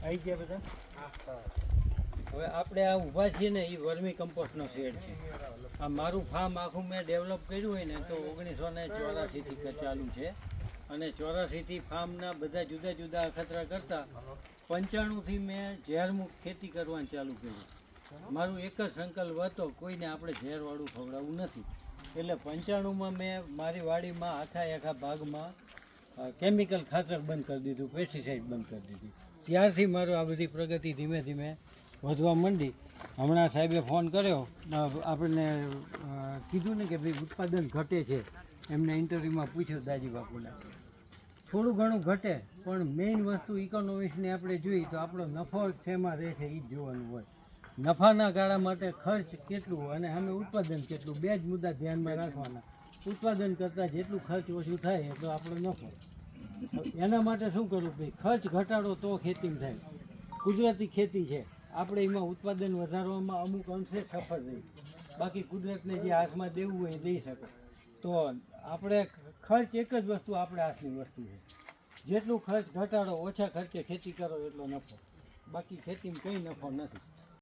આવી ગયા બધા. હવે આપણે આ ઊભા છીએ ને એ વર્મી કમ્પોસ્ટનો શેડ છે. આ મારું ફાર્મ આખું મેં ડેવલપ કર્યું હોય ને તો 1984થી ચાલુ છે. અને 84થી ફાર્મના બધા જુદા જુદા અખતરા કરતાં 95થી મેં ઝેરમુક્ત ખેતી કરવાનું ચાલુ કર્યું. મારું એક જ સંકલ્પ હતો, કોઈને આપણે ઝેરવાળું ખવડાવવું નથી. એટલે 95માં મેં મારી વાડીમાં આખા ભાગમાં કેમિકલ ખાતર બંધ કરી દીધું, પેસ્ટિસાઇડ બંધ કરી દીધું. ત્યારથી મારું આ બધી પ્રગતિ ધીમે ધીમે વધવા માંડી. હમણાં સાહેબે ફોન કર્યો, આપણને કીધું ને કે ભાઈ ઉત્પાદન ઘટે છે. એમને ઇન્ટરવ્યૂમાં પૂછ્યું દાજી બાપુને, થોડું ઘણું ઘટે પણ મેઇન વસ્તુ ઇકોનોમિક્સને આપણે જોઈએ તો આપણો નફો શેમાં રહે છે એ જ જોવાનું હોય. નફાના ગાળા માટે ખર્ચ કેટલું અને અમે ઉત્પાદન કેટલું, બે જ મુદ્દા ધ્યાનમાં રાખવાના. ઉત્પાદન કરતાં જેટલું ખર્ચ ઓછું થાય એટલો આપણો નફો. એના માટે શું કરવું ભાઈ, ખર્ચ ઘટાડો તો ખેતીમાં થાય. કુદરતી ખેતી છે, આપણે એમાં ઉત્પાદન વધારવામાં અમુક અંશે સફળ રહી. બાકી કુદરતને જે હાથમાં દેવું હોય એ દઈ શકે. તો આપણે ખર્ચ એક જ વસ્તુ આપણે હાથની વસ્તુ છે. જેટલું ખર્ચ ઘટાડો, ઓછા ખર્ચે ખેતી કરો એટલો નફો. બાકી ખેતીમાં કંઈ નફો નથી.